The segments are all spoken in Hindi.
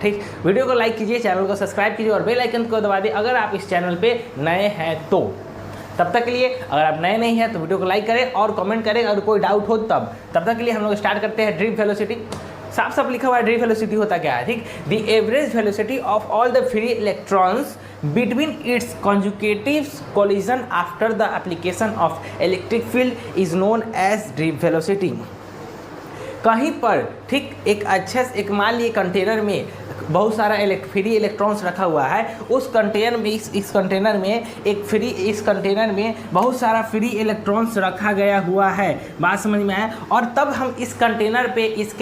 ठीक, वीडियो को लाइक कीजिए, चैनल को सब्सक्राइब कीजिए और बेल आइकन को दबा दिए अगर आप इस चैनल पे नए हैं तो। तब तक के लिए अगर आप नए नहीं हैं तो वीडियो को लाइक करें और कमेंट करें अगर कोई डाउट हो तब तक के लिए हम लोग स्टार्ट करते हैं ड्रीम वेलोसिटी। साफ साफ लिखा हुआ है ड्रीम वेलोसिटी होता क्या है। ठीक, the average velocity of all the free electrons between its conjugative collision after the application of electric field is known as dream velocity। कहीं पर ठीक एक अच्छे से एक मान लिए कंटेनर में बहुत सारा फ्री इलेक्ट्रॉन्स रखा हुआ है, उस कंटेनर में इस कंटेनर में इस कंटेनर में बहुत सारा फ्री इलेक्ट्रॉन्स रखा गया हुआ है। बात समझ में आया। और तब हम इस कंटेनर पे इस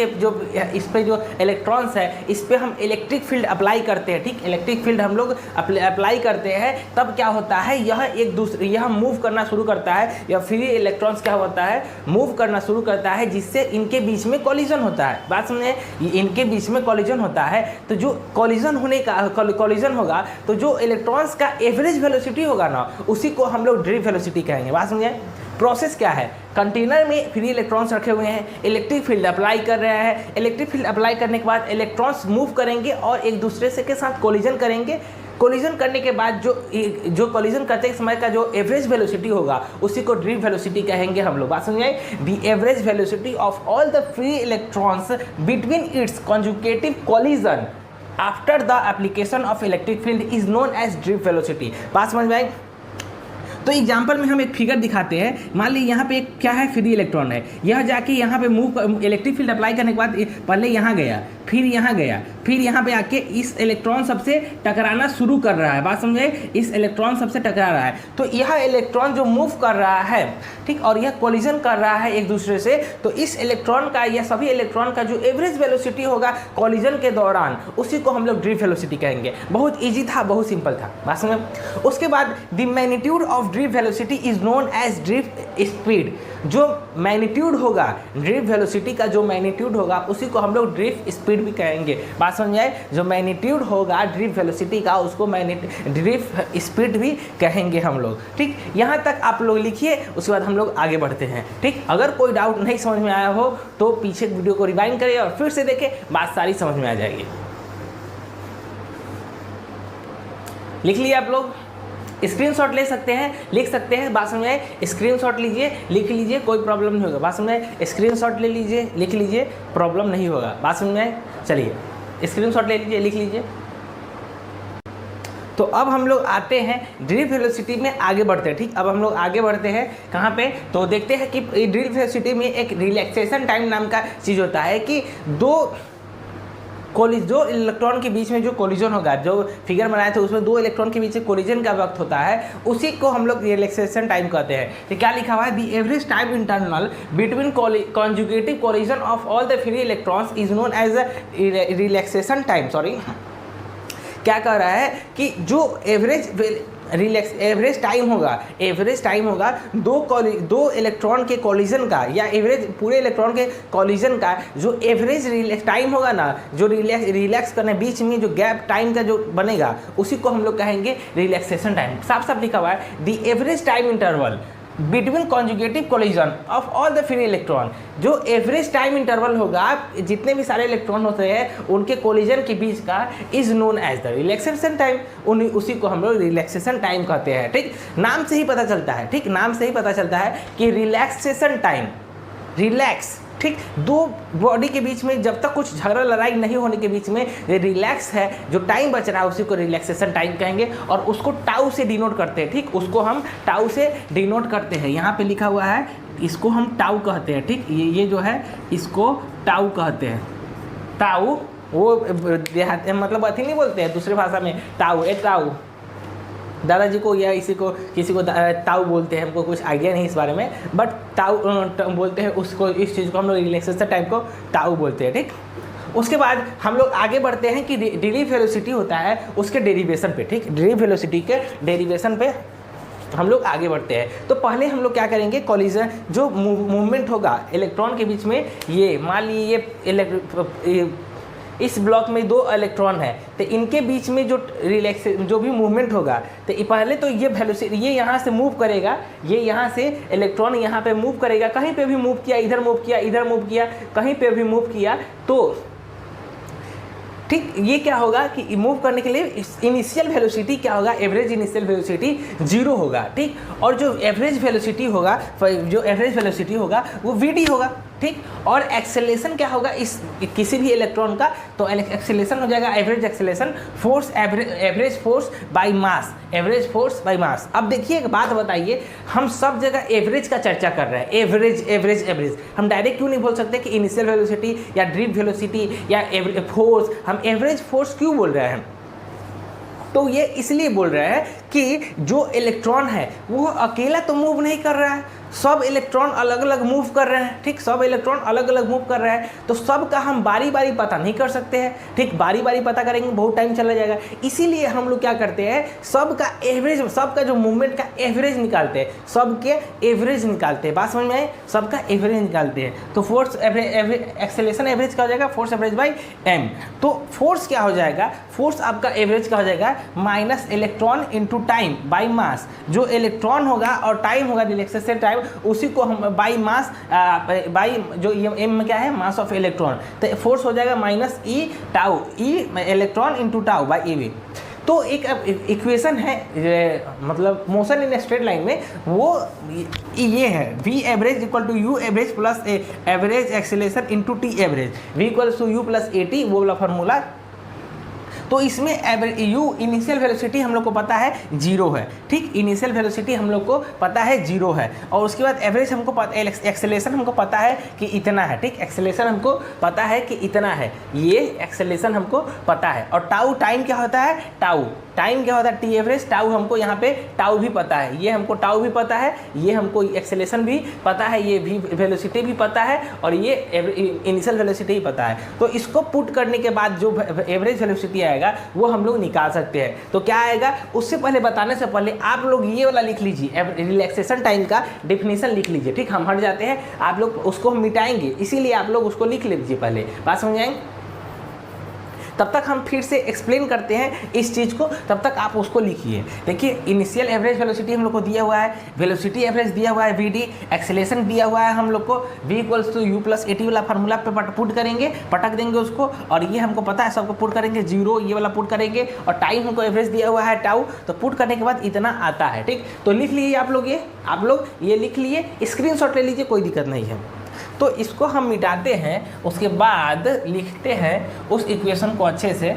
पे जो इलेक्ट्रॉन्स है इस पे हम इलेक्ट्रिक फील्ड अप्लाई करते हैं। ठीक, इलेक्ट्रिक फील्ड हम लोग अप्लाई करते हैं, तब क्या होता है यह मूव करना शुरू करता है, या फ्री इलेक्ट्रॉन्स क्या होता है मूव करना शुरू करता है, जिससे इनके बीच में कॉलिजन होता है। बात समझे, इनके बीच में कॉलिजन होता है तो जो कॉलिजन होगा तो जो इलेक्ट्रॉन्स का एवरेज वेलोसिटी होगा ना उसी को हम लोग ड्रीम वेलोसिटी कहेंगे। बात समझे। प्रोसेस क्या है, कंटेनर में फ्री इलेक्ट्रॉन्स रखे हुए हैं, इलेक्ट्रिक फील्ड अप्लाई कर रहे हैं, इलेक्ट्रिक फील्ड अप्लाई करने के बाद इलेक्ट्रॉन्स मूव करेंगे और एक दूसरे से के साथ कोलिजन करेंगे। कोलिजन करने के बाद जो कोलिजन करते समय का जो एवरेज वेलोसिटी होगा उसी को ड्रीम वेलोसिटी कहेंगे हम लोग। बात समझे। The average velocity of all the free electrons between its conjugative collision after the application of electric field is known as drift velocity. बात समझ में आई। तो एग्जाम्पल में हम एक फिगर दिखाते हैं। मान लीजिए यहाँ पे एक क्या है, फ्री इलेक्ट्रॉन है, यह जाके यहाँ पे मूव इलेक्ट्रिक फील्ड अप्लाई करने के बाद पहले यहाँ गया, फिर यहाँ गया, फिर यहाँ पे आके इस इलेक्ट्रॉन सबसे टकराना शुरू कर रहा है। बात समझे, इस इलेक्ट्रॉन सबसे टकरा रहा है तो यह इलेक्ट्रॉन जो मूव कर रहा है ठीक, और यह कोलिजन कर रहा है एक दूसरे से, तो इस इलेक्ट्रॉन का या सभी इलेक्ट्रॉन का जो एवरेज वेलोसिटी होगा कोलिजन के दौरान उसी को हम लोग ड्रीम वेलोसिटी कहेंगे। बहुत ईजी था, बहुत सिंपल था। बात समझे। उसके बाद the magnitude of drift velocity is known as drift speed. जो मैग्नीट्यूड होगा ड्रिफ्ट वेलोसिटी का, जो मैग्नीट्यूड होगा उसी को हम लोग ड्रिफ्ट स्पीड भी कहेंगे। बात समझ आए। जो मैग्नीट्यूड होगा ड्रिफ्ट वेलोसिटी का उसको ड्रिफ्ट स्पीड भी कहेंगे हम लोग। ठीक, यहाँ तक आप लोग लिखिए, उसके बाद हम लोग आगे बढ़ते हैं। ठीक, अगर कोई डाउट नहीं समझ में आया हो तो पीछे वीडियो को रिवाइंड करिए और फिर से देखें, बात सारी समझ में आ जाएगी। लिख लिए आप लोग, स्क्रीनशॉट ले सकते हैं, लिख सकते हैं। बात समझ में, स्क्रीनशॉट लीजिए, लिख लीजिए, कोई प्रॉब्लम नहीं होगा। बात समझ में, स्क्रीनशॉट ले लीजिए, लिख लीजिए, प्रॉब्लम नहीं होगा। बात समझ में। चलिए स्क्रीनशॉट ले लीजिए, लिख लीजिए। तो अब हम लोग आते हैं ड्रीम वेलोसिटी में आगे बढ़ते हैं। ठीक, अब हम लोग आगे बढ़ते हैं कहाँ पे, तो देखते हैं कि ड्रीम वेलोसिटी में एक रिलैक्सेशन टाइम नाम का चीज़ होता है कि जो इलेक्ट्रॉन के बीच में जो कोलिजन होगा, जो फिगर बनाए थे उसमें दो इलेक्ट्रॉन के बीच कोलिजन का वक्त होता है, उसी को हम लोग रिलैक्सेशन टाइम कहते हैं। तो क्या लिखा हुआ है, the average time internal between conjugative collision of all the free electrons is known age relaxation time. Sorry, क्या कह रहा है कि जो एवरेज टाइम होगा दो इलेक्ट्रॉन के कॉलिजन का, या एवरेज पूरे इलेक्ट्रॉन के कॉलिजन का जो एवरेज टाइम होगा ना, जो रिलैक्स करने बीच में जो गैप टाइम का जो बनेगा उसी को हम लोग कहेंगे रिलैक्सेशन टाइम। साफ साफ लिखा हुआ है, the average time interval between conjugative collision of all the free electron. जो एवरेज टाइम इंटरवल होगा जितने भी सारे इलेक्ट्रॉन होते हैं उनके कोलिजन के बीच का is known as the relaxation time. उसी को हम लोग रिलैक्सेशन टाइम कहते हैं। ठीक, नाम से ही पता चलता है। ठीक, नाम से ही पता चलता है कि रिलैक्सेशन टाइम, रिलैक्स। ठीक, दो बॉडी के बीच में जब तक कुछ झगड़ा लड़ाई नहीं होने के बीच में रिलैक्स है, जो टाइम बच रहा है उसी को रिलैक्सेशन टाइम कहेंगे और उसको टाउ से डिनोट करते हैं। ठीक, उसको हम टाउ से डिनोट करते हैं। यहाँ पे लिखा हुआ है, इसको हम टाउ कहते हैं। ठीक, ये जो है इसको टाउ कहते हैं। टाउ वो देहात मतलब अथी नहीं बोलते हैं दूसरे भाषा में, टाउ टाउ दादाजी को या किसी को ताऊ बोलते हैं। हमको कुछ आइडिया नहीं इस बारे में, बट ताऊ बोलते हैं उसको, इस चीज़ को हम लोग रिलैक्सेशन टाइम को ताऊ बोलते हैं। ठीक, उसके बाद हम लोग आगे बढ़ते हैं कि ड्रीम वेलोसिटी होता है उसके डेरिवेशन पे। ठीक, ड्रीम वेलोसिटी के डेरिवेशन पे हम लोग आगे बढ़ते हैं। तो पहले हम लोग क्या करेंगे, कोलिजन जो मूवमेंट होगा इलेक्ट्रॉन के बीच में, ये मान लीजिए इस ब्लॉक में दो इलेक्ट्रॉन है तो इनके बीच में जो भी मूवमेंट होगा तो पहले तो ये वेलोसिटी ये यहाँ से मूव करेगा, ये यहाँ से इलेक्ट्रॉन यहाँ पे मूव करेगा, कहीं पे भी मूव किया, इधर मूव किया, इधर मूव किया, कहीं पे भी मूव किया, तो ठीक। ये क्या होगा कि मूव करने के लिए इनिशियल वेलोसिटी क्या होगा, एवरेज इनिशियल वेलोसिटी 0 होगा, ठीक। और जो एवरेज वेलोसिटी होगा वो vd होगा, ठीक। और एक्सेलरेशन क्या होगा इस किसी भी इलेक्ट्रॉन का, तो एक्सेलरेशन हो जाएगा average acceleration force, average force by mass, average force by mass. अब देखिए एक बात बताइए, हम सब जगह एवरेज का चर्चा कर रहे हैं, एवरेज एवरेज एवरेज, हम डायरेक्ट क्यों नहीं बोल सकते कि इनिशियल वेलोसिटी या ड्रिफ्ट वेलोसिटी या फोर्स, हम एवरेज फोर्स क्यों बोल रहे हैं? तो ये इसलिए बोल रहे हैं कि जो इलेक्ट्रॉन है वो अकेला तो मूव नहीं कर रहा है, सब इलेक्ट्रॉन अलग अलग मूव कर रहे हैं, ठीक। सब इलेक्ट्रॉन अलग अलग मूव कर रहे हैं, तो सब का हम बारी बारी पता नहीं कर सकते हैं, ठीक। बारी बारी पता करेंगे बहुत टाइम चला जाएगा, इसीलिए हम लोग क्या करते हैं, सब का एवरेज, सबका जो मूवमेंट का एवरेज निकालते हैं, सबके एवरेज निकालते हैं। बात समझ में आए? सबका एवरेज निकालते हैं। तो फोर्स एक्सेलरेशन एवरेज क्या हो जाएगा, फोर्स एवरेज बाई m। तो फोर्स क्या हो जाएगा, फोर्स आपका एवरेज क्या हो जाएगा, minus electron into time by mass. जो इलेक्ट्रॉन होगा और टाइम होगा, रिलैक्सेशन टाइम, उसी को हम बाई मास, बाई जो m क्या है, मास ऑफ इलेक्ट्रॉन, तो फोर्स हो जाएगा minus E tau, E electron into tau by ev। तो एक इक्वेशन है, मतलब मोशन इन स्ट्रेट लाइन में, वो ये है v average equal to u average plus average acceleration into t average, v equals to u plus at, वो वाला फार्मूला। तो इसमें u इनिशियल वेलोसिटी हम लोग को पता है 0 है, ठीक। इनिशियल वेलोसिटी हम लोग को पता है 0 है, और उसके बाद एवरेज हमको पता, एक्सेलरेशन हमको पता है कि इतना है, ठीक। एक्सेलरेशन हमको पता है कि इतना है, ये एक्सेलरेशन हमको पता है। और टाउ, टाइम क्या होता है, टाउ टाइम क्या होता है, टी एवरेज, टाउ हमको यहाँ पे टाउ भी पता है, ये हमको टाउ भी पता है, ये हमको एक्सेलरेशन भी पता है, ये भी वेलोसिटी भी पता है, और ये इनिशियल वेलोसिटी भी पता है। तो इसको पुट करने के बाद जो एवरेज वेलोसिटी आएगा वो हम लोग निकाल सकते हैं। तो क्या आएगा, उससे पहले बताने से पहले आप लोग ये वाला लिख लीजिए, रिलैक्सेशन टाइम का डेफिनेशन लिख लीजिए, ठीक। हम हट जाते हैं, आप लोग उसको हम मिटाएंगे, इसीलिए आप लोग उसको लिख लीजिए पहले, बात समझ आएंगे। तब तक हम फिर से एक्सप्लेन करते हैं इस चीज़ को, तब तक आप उसको लिखिए। देखिए इनिशियल एवरेज वेलोसिटी हम लोग को दिया हुआ है, वेलोसिटी एवरेज दिया हुआ है vd, एक्सेलरेशन दिया हुआ है हम लोग को, v equals to u plus at वाला फार्मूला पे पुट करेंगे, पटक देंगे उसको, और ये हमको पता है सबको पुट करेंगे 0, ये वाला पुट करेंगे, और टाइम हमको एवरेज दिया हुआ है टाउ, तो पुट करने के बाद इतना आता है, ठीक। तो लिख लीजिए आप लोग ये लिख लिए, स्क्रीनशॉट ले लीजिए, कोई दिक्कत नहीं है। तो इसको हम मिटाते हैं, उसके बाद लिखते हैं उस इक्वेशन को अच्छे से।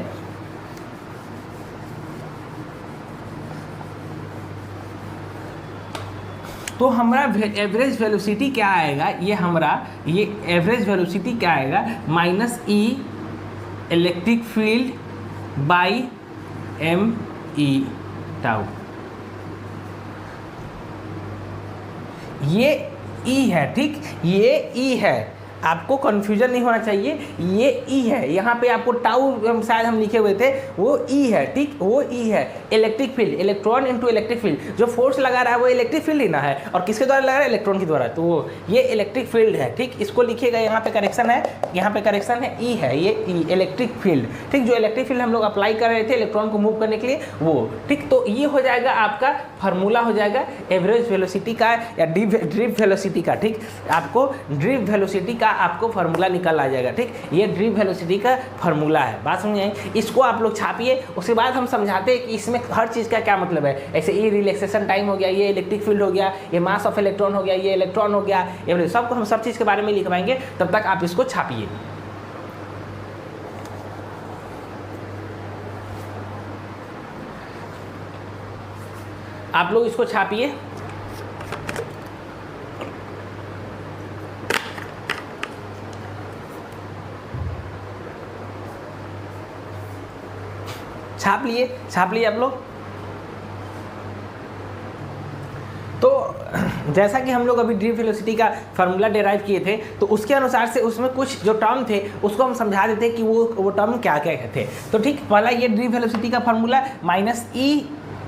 तो हमारा एवरेज वेलोसिटी क्या आएगा, ये एवरेज वेलोसिटी क्या आएगा, minus E electric field by M E tau. ये ई है, ठीक। ये ई है, आपको कन्फ्यूजन नहीं होना चाहिए, ये ई है। यहाँ पे आपको टाउ शायद हम लिखे हुए थे, वो ई है, ठीक। वो ई है, electric field, electron into electric field. जो फोर्स लगा रहा है वो इलेक्ट्रिक फील्ड ही ना है, और किसके द्वारा लगा रहा है, इलेक्ट्रॉन के द्वारा। तो वो ये इलेक्ट्रिक फील्ड है, ठीक। इसको लिखिएगा, यहाँ पे करेक्शन है, यहाँ पे करेक्शन है, ई है, ये ई इलेक्ट्रिक फील्ड, ठीक। जो इलेक्ट्रिक फील्ड हम लोग अप्लाई कर रहे थे इलेक्ट्रॉन को मूव करने के लिए, वो, ठीक। तो ये हो जाएगा आपका फार्मूला, हो जाएगा एवरेज वेलोसिटी का या ड्रिफ्ट वेलोसिटी का, ठीक। आपको ड्रिफ्ट वेलोसिटी का आपको फार्मूला निकल आ जाएगा, ठीक। ये ड्रिफ्ट वेलोसिटी का फार्मूला है, बात समझ आई। इसको आप लोग छापिए, उसके बाद हम समझाते हैं कि इसमें हर चीज़ का क्या मतलब है। ऐसे ये रिलैक्सेशन टाइम हो गया, ये इलेक्ट्रिक फील्ड हो गया, ये मास ऑफ इलेक्ट्रॉन हो गया, ये इलेक्ट्रॉन हो गया, ये सबको हम सब चीज़ के बारे में लिखवाएंगे। तब तक आप इसको छापिए। आप लोग इसको छापिए। छाप लिए आप लोग। तो जैसा कि हम लोग अभी ड्रिफ्ट वेलोसिटी का फार्मूला डेराइव किए थे, तो उसके अनुसार से उसमें कुछ जो टर्म थे उसको हम समझा देते कि वो टर्म क्या क्या थे। तो ठीक, पहला ये ड्रिफ्ट वेलोसिटी का formula minus E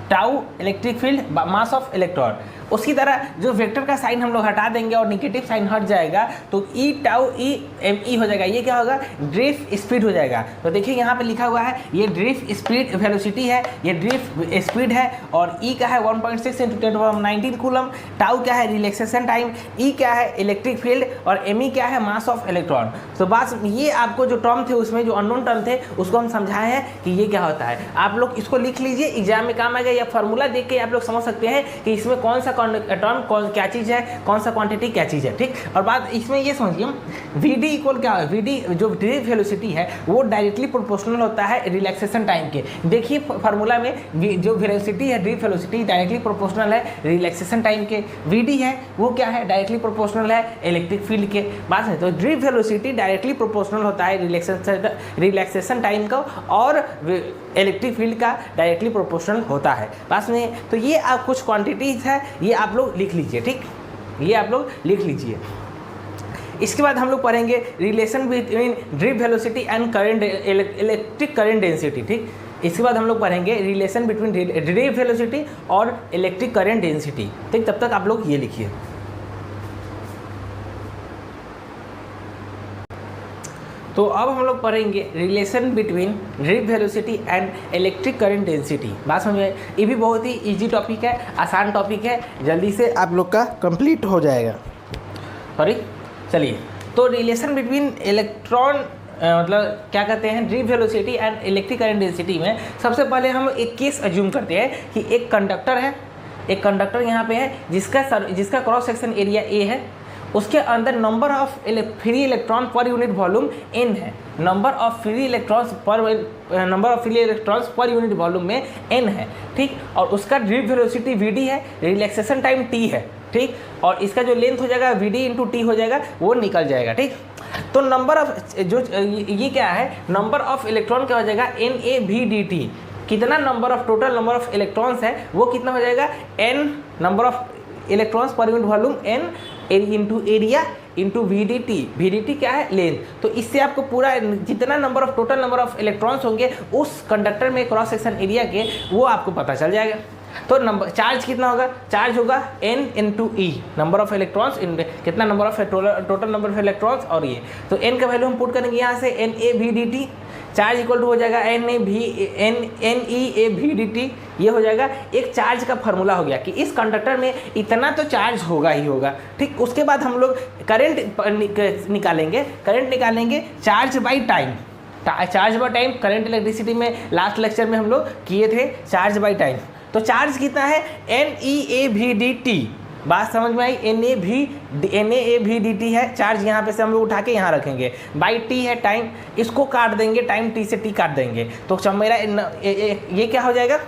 tau electric field mass of electron. उसकी तरह जो वेक्टर का साइन हम लोग हटा देंगे और निगेटिव साइन हट जाएगा तो ई टाउ ई एम ई हो जाएगा। ये क्या होगा, ड्रिफ्ट स्पीड हो जाएगा। तो देखिए यहाँ पे लिखा हुआ है ये ड्रिफ्ट स्पीड वेलोसिटी है, ये ड्रिफ्ट स्पीड है, और ई क्या है 1.6 × 10⁻19 कूलम, टाउ क्या है रिलैक्सेशन टाइम, ई क्या है इलेक्ट्रिक फील्ड, और एम ई क्या है मास ऑफ इलेक्ट्रॉन। तो बस ये आपको जो टर्म थे उसमें जो अननोन टर्म थे उसको हम समझाए हैं कि ये क्या होता है। आप लोग इसको लिख लीजिए, एग्जाम में काम आएगा, या फार्मूला देख के आप लोग समझ सकते हैं कि इसमें कौन सा टर्म क्या चीज़ है, कौन सा क्वांटिटी क्या चीज़ है, ठीक। और बात इसमें ये समझिए वी डी इक्वल क्या है, वी डी जो ड्रिफ्ट वेलोसिटी है वो डायरेक्टली प्रोपोर्शनल होता है रिलैक्सेशन टाइम के। देखिए फार्मूला में जो वेलोसिटी है ड्रिफ्ट वेलोसिटी डायरेक्टली प्रोपोर्शनल है रिलैक्सेशन टाइम के, वी डी है वो क्या है डायरेक्टली प्रोपोर्शनल है इलेक्ट्रिक फील्ड के। बात है तो ड्रिफ्ट वेलोसिटी डायरेक्टली प्रोपोर्शनल होता है रिलैक्सेशन टाइम का, और इलेक्ट्रिक फील्ड का डायरेक्टली प्रोपोर्शनल होता है। पास में तो ये आप कुछ क्वांटिटीज है, ये आप लोग लिख लीजिए, ठीक, ये आप लोग लिख लीजिए। इसके बाद हम लोग पढ़ेंगे relation between drift velocity and current electric current density, ठीक। इसके बाद हम लोग पढ़ेंगे रिलेशन बिटवीन ड्रिफ्ट वेलोसिटी और इलेक्ट्रिक करंट डेंसिटी, ठीक। तब तक आप लोग ये लिखिए। तो अब हम लोग पढ़ेंगे relation between drift velocity and electric current density. बात समझ में, ये भी बहुत ही इजी टॉपिक है, आसान टॉपिक है, जल्दी से आप लोग का कंप्लीट हो जाएगा। सॉरी, चलिए। तो रिलेशन बिटवीन इलेक्ट्रॉन मतलब क्या कहते हैं drift velocity and electric current density में सबसे पहले हम एक केस अज्यूम करते हैं कि एक कंडक्टर है, एक कंडक्टर यहाँ पे है जिसका क्रॉस सेक्शन एरिया ए है, उसके अंदर number of free electron per unit volume n है, number of free electrons per unit volume में n है, ठीक। और उसका ड्रिफ्ट वेलोसिटी vd है, रिलैक्सेशन टाइम t है, ठीक। और इसका जो लेंथ हो जाएगा vd इंटू टी हो जाएगा, वो निकल जाएगा, ठीक। तो नंबर ऑफ जो ये क्या है, नंबर ऑफ इलेक्ट्रॉन क्या हो जाएगा NaVdt, कितना number of total number of electrons है वो कितना हो जाएगा n number of electrons per unit volume n into area into VDT क्या है लेंथ। तो इससे आपको पूरा जितना number of total number of electrons होंगे उस कंडक्टर में क्रॉस सेक्शन एरिया के, वो आपको पता चल जाएगा। तो नंबर चार्ज कितना होगा, चार्ज होगा n into e, number of electrons कितना number of total number of electrons, और ये तो n का वैल्यू हम पुट करेंगे यहाँ से NaVdt, चार्ज इक्वल टू हो जाएगा NeAVdt, ये हो जाएगा एक चार्ज का फार्मूला हो गया कि इस कंडक्टर में इतना तो चार्ज होगा ही होगा, ठीक। उसके बाद हम लोग करंट निकालेंगे charge by time, charge by time current electricity में लास्ट लेक्चर में हम लोग किए थे चार्ज बाई टाइम। तो चार्ज कितना है NeAVdt, बात समझ में आई, NaAVdt है चार्ज, यहाँ पे से हम लोग उठा के यहाँ रखेंगे, बाई टी है टाइम, इसको काट देंगे, टाइम टी से टी काट देंगे, तो मेरा ये क्या हो जाएगा,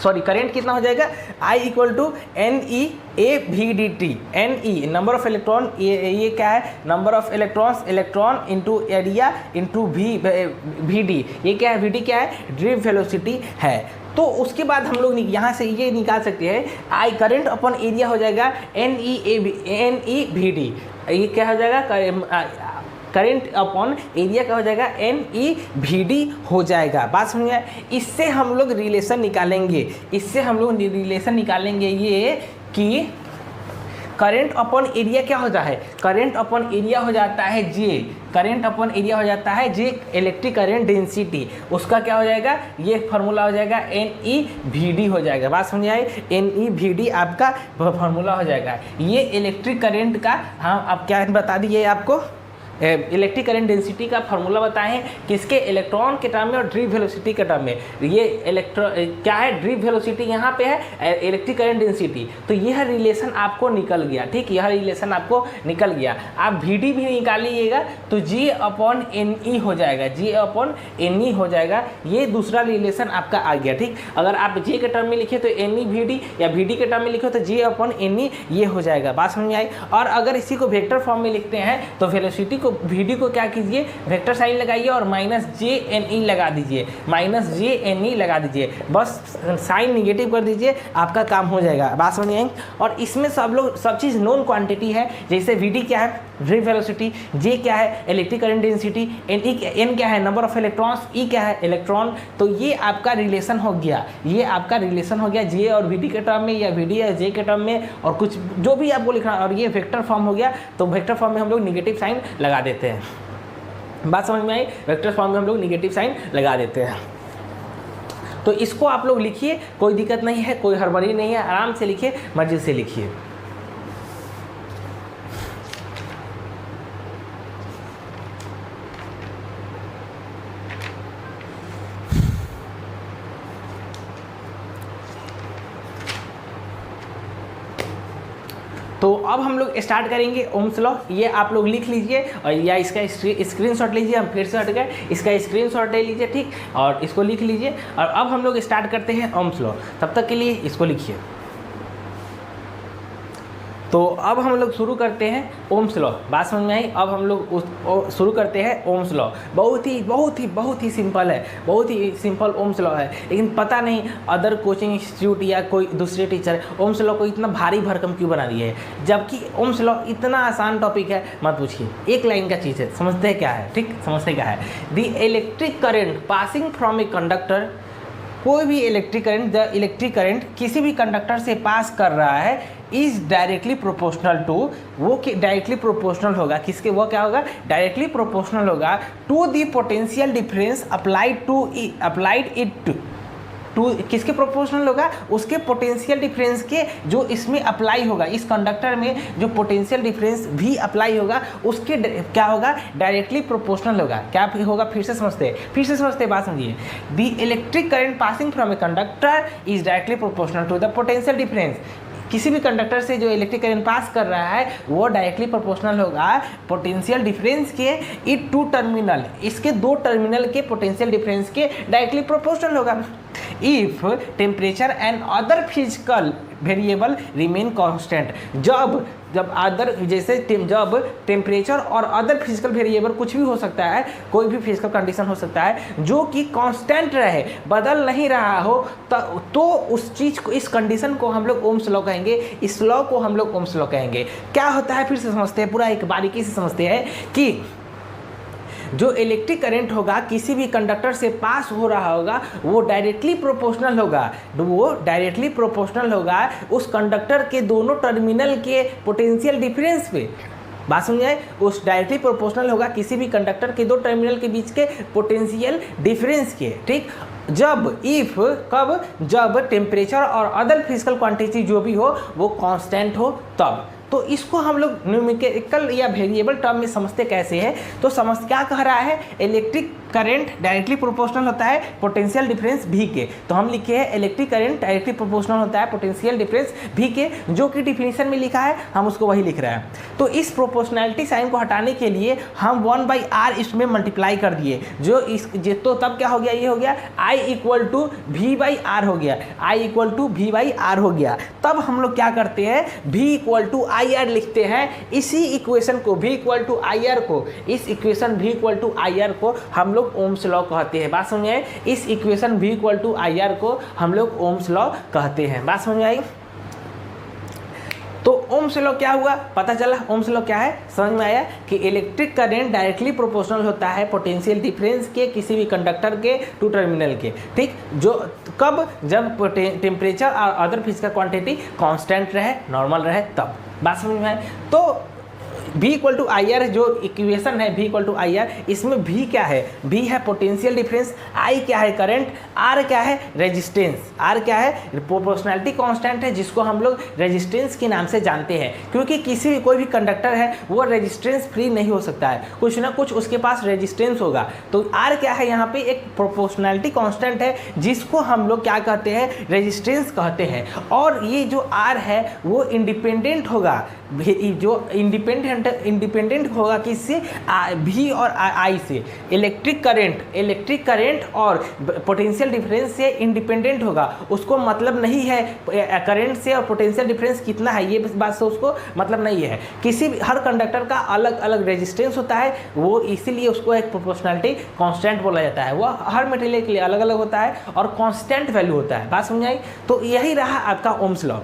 सॉरी करंट कितना हो जाएगा I equal to NeAVdt, Ne number of electron, ये क्या है number of electrons, electron into area into VD, ये क्या है VD क्या है ड्रिफ्ट वेलोसिटी है। तो उसके बाद हम लोग यहाँ से ये निकाल सकते हैं आई करंट अपॉन एरिया हो जाएगा NeVD, ये क्या हो जाएगा करंट अपॉन एरिया का हो जाएगा NeVD हो जाएगा। बात समझिए, इससे हम लोग रिलेशन निकालेंगे, ये कि करंट अपॉन एरिया क्या होता है, करंट अपॉन एरिया हो जाता है जे, इलेक्ट्रिक करंट डेंसिटी, उसका क्या हो जाएगा, ये फार्मूला हो जाएगा NeVD हो जाएगा। बात समझ आए, NeVD आपका फार्मूला हो जाएगा। ये इलेक्ट्रिक करंट का हम अब क्या बता दिए आपको, इलेक्ट्रिक करंट डेंसिटी का फार्मूला बताएं किसके, इलेक्ट्रॉन के टर्म में और ड्रिफ्ट वेलोसिटी के टर्म में। ये क्या है ड्रिफ्ट वेलोसिटी यहाँ पे है, इलेक्ट्रिक करंट डेंसिटी, तो यह रिलेशन आपको निकल गया, ठीक, यह रिलेशन आपको निकल गया। आप VD भी निकालिएगा तो G अपॉन NE हो जाएगा, G अपॉन NE हो जाएगा, ये दूसरा रिलेशन आपका आ गया, ठीक। अगर आप J के टर्म में लिखे तो NeVD, या VD के टर्म में लिखे तो J अपॉन NE, ये हो जाएगा। बात समझ में आई। और अगर इसी को वेक्टर फॉर्म में लिखते हैं तो वेलोसिटी VD को क्या कीजिए, वेक्टर साइन लगाइए और -JNE लगा दीजिए, -JNE लगा दीजिए, बस साइन निगेटिव कर दीजिए, आपका काम हो जाएगा। बात समझ आई। और इसमें सब चीज़ नोन क्वांटिटी है, जैसे VD क्या है, ड्रिफ्ट वेलोसिटी, J क्या है, इलेक्ट्रिक करंट डेंसिटी, N क्या है, नंबर ऑफ इलेक्ट्रॉन्स, E क्या है, इलेक्ट्रॉन। तो ये आपका रिलेशन हो गया, ये आपका रिलेशन हो गया J और VD के टर्म में, या VD या J के टर्म में, और कुछ जो भी आपको लिखना, और ये वेक्टर फॉर्म हो गया। तो वेक्टर फॉर्म में हम लोग निगेटिव साइन लगा देते हैं। बात समझ में आई। वेक्टर फॉर्म में हम लोग निगेटिव साइन लगा देते हैं। तो इसको आप लोग लिखिए, कोई दिक्कत नहीं है, कोई हड़बड़ी नहीं है, आराम से लिखिए, मर्जी से लिखिए। तो अब हम लोग स्टार्ट करेंगे ओम्स लॉ। ये आप लोग लिख लीजिए, और या इसका स्क्रीनशॉट लीजिए, हम फिर से हट गए, इसका स्क्रीनशॉट ले लीजिए, ठीक, और इसको लिख लीजिए। और अब हम लोग स्टार्ट करते हैं ओम्स लॉ। तब तक के लिए इसको लिखिए। तो अब हम लोग शुरू करते हैं ओम्स लॉ। बात समझ में आई। अब हम लोग शुरू करते हैं ओम्स लॉ। बहुत ही सिंपल है, बहुत ही सिंपल ओम्स लॉ है। लेकिन पता नहीं अदर कोचिंग इंस्टीट्यूट या कोई दूसरे टीचर ओम्स लॉ को इतना भारी भरकम क्यों बना दिए है, जबकि ओम्स लॉ इतना आसान टॉपिक है, मत पूछिए, एक लाइन का चीज़ है। समझते हैं क्या है, ठीक, समझते क्या है। The electric current passing from a conductor, कोई भी इलेक्ट्रिक करंट किसी भी कंडक्टर से पास कर रहा है, इज डायरेक्टली प्रोपोर्शनल टू, वो डायरेक्टली प्रोपोर्शनल होगा किसके, वो क्या होगा, डायरेक्टली प्रोपोर्शनल होगा to the potential difference applied it to, किसके प्रोपोर्शनल होगा, उसके पोटेंशियल डिफरेंस के जो इसमें अप्लाई होगा, इस कंडक्टर में जो पोटेंशियल डिफरेंस भी अप्लाई होगा उसके क्या होगा, डायरेक्टली प्रोपोर्शनल होगा। क्या होगा, फिर से समझते बात समझिए। The electric current passing from a conductor is directly proportional to the potential difference, किसी भी कंडक्टर से जो इलेक्ट्रिक करंट पास कर रहा है वो डायरेक्टली प्रोपोर्शनल होगा पोटेंशियल डिफरेंस के इट टू टर्मिनल, इसके दो टर्मिनल के पोटेंशियल डिफरेंस के डायरेक्टली प्रोपोर्शनल होगा। If temperature and other physical variable remain constant, जब जब टेम्परेचर और अदर फिजिकल वेरिएबल, कुछ भी हो सकता है, कोई भी फिजिकल कंडीशन हो सकता है जो कि कांस्टेंट रहे, बदल नहीं रहा हो, तो उस चीज़ को, इस कंडीशन को हम लोग ओम्स लॉ कहेंगे, इस लॉ को हम लोग ओम्स लॉ कहेंगे। क्या होता है फिर से समझते हैं, पूरा एक बारीकी से समझते हैं कि जो इलेक्ट्रिक करंट होगा किसी भी कंडक्टर से पास हो रहा होगा वो डायरेक्टली प्रोपोर्शनल होगा उस कंडक्टर के दोनों टर्मिनल के पोटेंशियल डिफरेंस पे। बात समझाए, उस डायरेक्टली प्रोपोर्शनल होगा किसी भी कंडक्टर के दो टर्मिनल के बीच के पोटेंशियल डिफरेंस के, ठीक। जब टेम्परेचर और अदर फिजिकल क्वांटिटी जो भी हो वो कांस्टेंट हो तब। तो इसको हम लोग न्यूमेरिकल या वेरिएबल टर्म में समझते कैसे है, तो क्या कह रहा है, इलेक्ट्रिक करंट डायरेक्टली प्रोपोर्शनल होता है पोटेंशियल डिफरेंस भी के। तो हम लिखे हैं इलेक्ट्रिक करंट डायरेक्टली प्रोपोर्शनल होता है पोटेंशियल डिफरेंस भी के, जो कि डिफिनीशन में लिखा है हम उसको वही लिख रहे हैं। तो इस प्रोपोर्शनैलिटी साइन को हटाने के लिए हम 1/r इसमें मल्टीप्लाई कर दिए, तो तब क्या हो गया, ये हो गया I = V/R हो गया, I = V/R हो गया। तब हम लोग क्या करते हैं, V = IR लिखते हैं। इसी इक्वेशन को V = IR को, इस इक्वेशन V = IR को हम लोग ओम्स लॉ कहते हैं। बात समझ में आई। इस इक्वेशन V = IR को हम लोग ओम्स लॉ कहते हैं। बात समझ में आई। तो ओम्स लॉ क्या हुआ, पता चला ओम्स लॉ क्या है, समझ में आया कि इलेक्ट्रिक करंट डायरेक्टली प्रोपोर्शनल होता है पोटेंशियल डिफरेंस के किसी भी कंडक्टर के टू टर्मिनल के, ठीक। जो कब, जब टेम्परेचर और अदर फिजिकल क्वांटिटी कांस्टेंट रहे, नॉर्मल रहे, तब। बात समझ में आए। तो V = IR जो इक्वेशन है V = IR, इसमें V क्या है, V है पोटेंशियल डिफरेंस, I क्या है करंट, R क्या है रेजिस्टेंस, R क्या है प्रोपोर्शनैलिटी कांस्टेंट है जिसको हम लोग रेजिस्टेंस के नाम से जानते हैं, क्योंकि कोई भी कंडक्टर है वो रेजिस्टेंस फ्री नहीं हो सकता है, कुछ ना कुछ उसके पास रेजिस्टेंस होगा। तो R क्या है, यहाँ पे एक प्रोपोर्शनैलिटी कांस्टेंट है जिसको हम लोग क्या कहते हैं, रेजिस्टेंस कहते हैं। और ये जो R है वो इंडिपेंडेंट होगा, जो इंडिपेंडेंट इंडिपेंडेंट होगा किससे, V और I से। इलेक्ट्रिक करंट और पोटेंशियल डिफरेंस से इंडिपेंडेंट होगा, उसको मतलब नहीं है करंट से और पोटेंशियल डिफरेंस कितना है, ये बात से उसको मतलब नहीं है। किसी भी हर कंडक्टर का अलग अलग रेजिस्टेंस होता है, वो इसीलिए उसको एक प्रोपोर्शनलिटी कांस्टेंट बोला जाता है। वो हर मटेरियल के लिए अलग अलग होता है और कांस्टेंट वैल्यू होता है। बात समझ आई? तो यही रहा आपका ओम्स लॉ।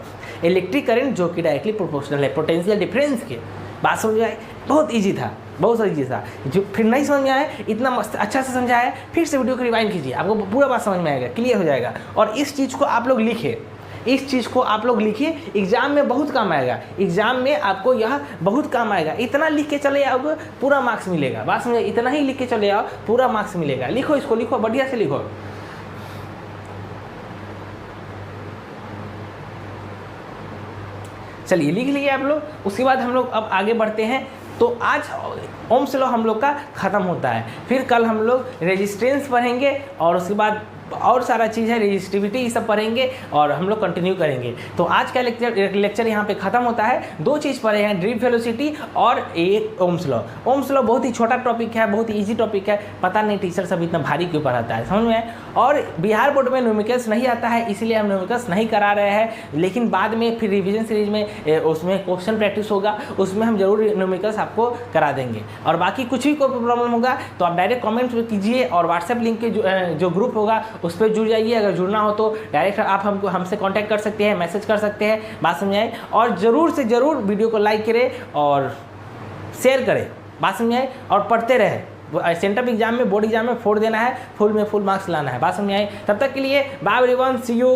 इलेक्ट्रिक करंट जो कि डायरेक्टली प्रोपोर्शनल है पोटेंशियल डिफरेंस के। बात समझ आई? बहुत ईजी था, बहुत ईजी था। जो फिर नहीं समझ में आया, इतना मस्त अच्छा से समझाया, फिर से वीडियो को रिवाइंड कीजिए, आपको पूरा बात समझ में आएगा, क्लियर हो जाएगा। और इस चीज़ को आप लोग लिखिए, इस चीज़ को आप लोग लिखिए, एग्जाम में बहुत काम आएगा, एग्जाम में आपको यह बहुत काम आएगा। इतना लिख के चले आओ पूरा मार्क्स मिलेगा। बात समझे? इतना ही लिख के चले आओ पूरा मार्क्स मिलेगा। लिखो, इसको लिखो, बढ़िया से लिखो। चलिए लिख लिए आप लोग। उसके बाद हम लोग अब आगे बढ़ते हैं। तो आज ओम्स लॉ हम लोग का ख़त्म होता है। फिर कल हम लोग रेजिस्टेंस पढ़ेंगे और उसके बाद और सारा चीज़ है, रेजिस्टिविटी, ये सब पढ़ेंगे और हम लोग कंटिन्यू करेंगे। तो आज का लेक्चर यहाँ पे ख़त्म होता है। दो चीज़ पढ़े हैं, ड्रिफ्ट वेलोसिटी और एक ओम्स लॉ। ओम्स लॉ बहुत ही छोटा टॉपिक है, बहुत ही ईजी टॉपिक है, पता नहीं टीचर सब इतना भारी क्यों पढ़ाता है, समझ में। और बिहार बोर्ड में न्यूमेरिकल्स नहीं आता है, इसीलिए हम न्यूमेरिकल्स नहीं करा रहे हैं। लेकिन बाद में फिर रिविजन सीरीज में उसमें क्वेश्चन प्रैक्टिस होगा, उसमें हम जरूर न्यूमेरिकल्स आपको करा देंगे। और बाकी कुछ भी कोई प्रॉब्लम होगा तो आप डायरेक्ट कमेंट कीजिए और व्हाट्सएप लिंक के जो ग्रुप होगा उस पर जुड़ जाइए। अगर जुड़ना हो तो डायरेक्ट आप हमसे कांटेक्ट कर सकते हैं, मैसेज कर सकते हैं। बात समझाए? और ज़रूर से ज़रूर वीडियो को लाइक करें और शेयर करें। बात समझाए? और पढ़ते रहे। सेंट्रल एग्जाम में, बोर्ड एग्जाम में 4 देना है, फुल में फुल मार्क्स लाना है। बात समझ आई? तब तक के लिए बाय एवरीवन, सी यू।